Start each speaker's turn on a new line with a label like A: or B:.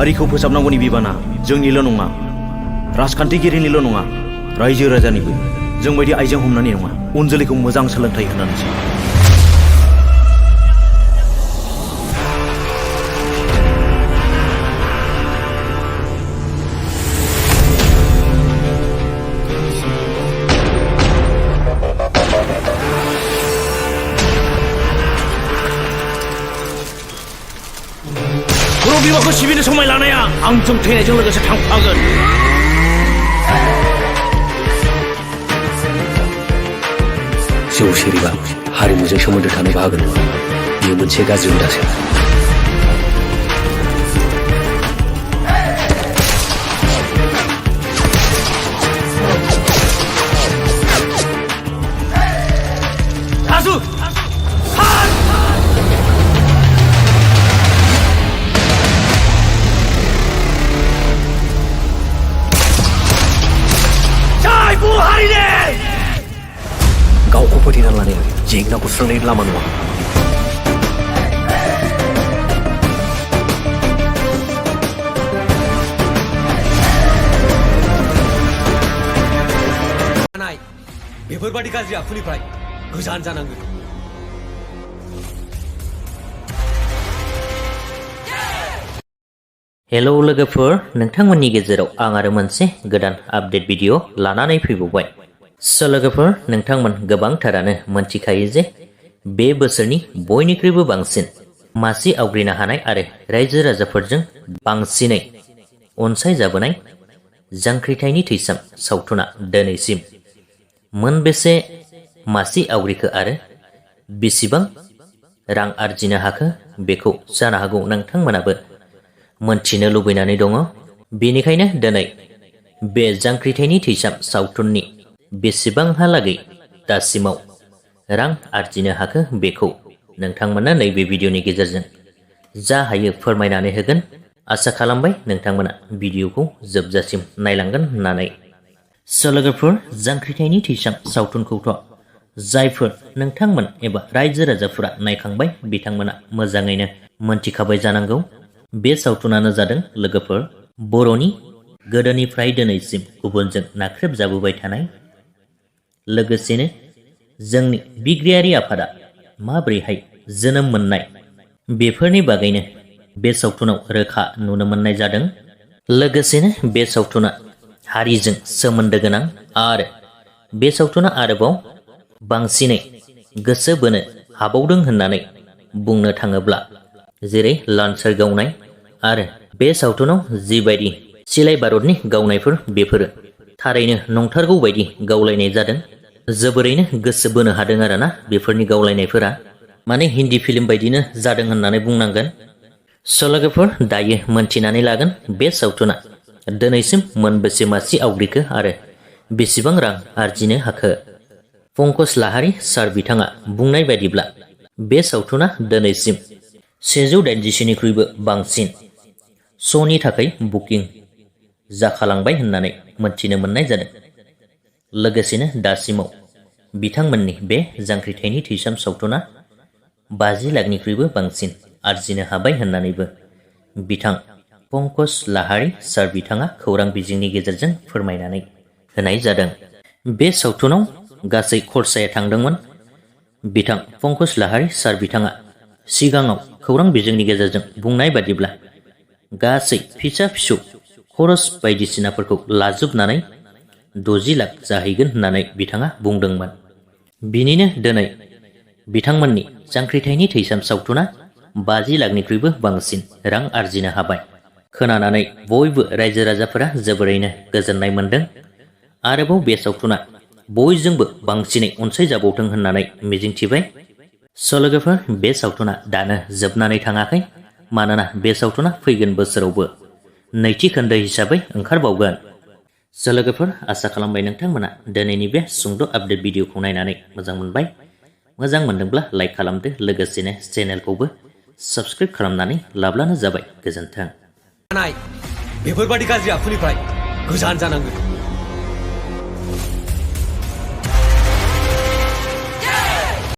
A: हारिखौ फोसाबनांगौनि बिबाना जोंनिल' नङा, राजखान्थिगिरिनिल' नङा, रायजो राजानिबो। जों बायदि आइजें हमनानै नङा, उन जोलैखौ मोजां सोलोंथाइ होनानैसो। बर' बिमाखौ सिबिनो समाय लानाया आंजों थैनायजों लोगोसे थांफागोन।
B: जौ सेरेबा हारिमुजों सोमोन्दो थानाय बाहागो नङा, बेयो मोनसे गाज्रि हुदासो।
A: राजु!
B: गावखौ फोथायना लानाया जेंनाखौ सुस्रांनायनि लामा नङा।
C: बेफोरबादि गाज्रि आखुनिफ्राय गोजान जानांगोन।
D: हेलौ लोगोफोर, नोंथांमोननि गेजेराव आं आरो मोनसे गोदान आपडेट भिडिअ लानानै फैबावबाय। लोगोफोर, नोंथांमोन गोबांथारानो मोनथिखायो जे बे बोसोरनि बयनिख्रुइबो बांसिन मासि आवग्रिनो हानाय आरो रायजो राजाफोरजों बांसिनै अनसायजाबोनाय जांख्रिथायनि थैसाम सावथुना दिनैसिम मोनबेसे मासि आवग्रिखो आरो बेसेबां रां आरजिनो हाखो बेखौ जानो हागौ नोंथांमोनाबो मोनथिनो लुबैनानै दङ। बेनिखायनो दिनै बे जांख्रिथायनि थैसाम सावथुननि बेसेबांहालागै दासिमाव रां आरजिनो हाखो बेखौ नोंथांमोना नैबे भिडिअनि गेजेरजों जा हायो फोरमायनानै होगोन। आसा खालामबाय नोंथांमोना भिडिअखौ जोबजासिम नायलांगोन होननानै। लोगोफोर, जांख्रिथायनि थैसाम सावथुनखौथ' जायफोर नोंथांमोन एबा रायजो राजाफोरा नायखांबाय बिथांमोना मोजाङैनो मोनथिखाबाय जानांगौ। बे सावथुनानो जादों लोगोफोर बर'नि गोदोनिफ्राय दिनैसिम गुबुनजों नाख्रेबजाबोबाय थानाय, लोगोसेनो जोंनि बिग्रायारि आफादा माबोरैहाय जोनोम मोननाय बेफोरनि बागैनो बे सावथुनाव रोखा नुनो मोननाय जादों। लोगोसेनो बे सावथुना हारिजों सोमोन्दो गोनां आरो बे सावथुना आरोबाव बांसिनै गोसो बोनो हाबावदों होननानै बुंनो थाङोब्ला जेरै लान्सार गावनाय आरो बे सावथुनाव जिबायदि सिलाइ बारुदनि गावनायफोर बेफोरो थारैनो नंथारगौ बायदि गावलायनाय जादों। जोबोरैनो गोसो बोनो हादों आरोना बेफोरनि गावलायनायफोरा, माने हिन्दी फिल्म बायदिनो जादों होननानै बुंनांगोन। लोगोफोर, दायो मोनथिनानै लागोन बे सावथुना दिनैसिम मोनबेसे मासि आवग्रिखो आरो बेसेबां रां आरजिनो हाखो। पंकज लाहारी सार बिथाङा बुंनाय बायदिब्ला बे सावथुना दिनैसिम 180निख्रुइबो बांसिन श'नि थाखाय बुकिं जाखालांबाय होननानै मोनथिनो मोननाय जादों। लोगोसेनो दासिमाव बिथांमोननि बे जांख्रिथायनि थैसाम सावथुना 50 लाखनिख्रुइबो बांसिन आरजिनो हाबाय होननानैबो बिथां पंकज लाहारी सार बिथाङा खौरां बिजोंनि गेजेरजों फोरमायनानै होनाय जादों। बे सावथुनाव गासै खरसाया थांदोंमोन। बिथां पंकज लाहारी सार बिथाङा सिगाङाव खौरां बिजोंनि गेजेरजों बुंनाय बादिब्ला गासै फिसा फिसौ खरस बायदिसिनाफोरखौ लाजोबनानै 60 लाख जाहैगोन होननानै बिथाङा बुंदोंमोन। बिनिनो दिनै बिथांमोननि जांख्रिथायनि थैसाम सावथुना 50 लाखनिख्रुइबो बांसिन रां आरजिनो हाबाय। खोनानानै बयबो रायजो राजाफोरा जोबोरैनो गोजोननाय मोनदों। आरोबाव बे सावथुना बयजोंबो बांसिनै अनसायजाबावथों होननानै मिजिंथिबाय। लोगोफोर, बे सावथुना दानो जोबनानै थाङाखै, मानोना बे सावथुना फैगोन बोसोरावबो नैथि खोन्दो हिसाबै ओंखारबावगोन। लोगोफोर, आसा खालामबाय नोंथांमोना दिनैनि बे सुंद' आपडेट भिडिअखौ नायनानै मोजां मोनबाय। मोजां मोनदोंब्ला लाइक खालामदो, लोगोसेनो चेनेलखौबो साबस्क्राइब खालामनानै लाब्लानो जाबाय। गोजोन्थों।
C: बेफोरबादि गाज्रि आखुनिफ्राय गोजान जानांगोन।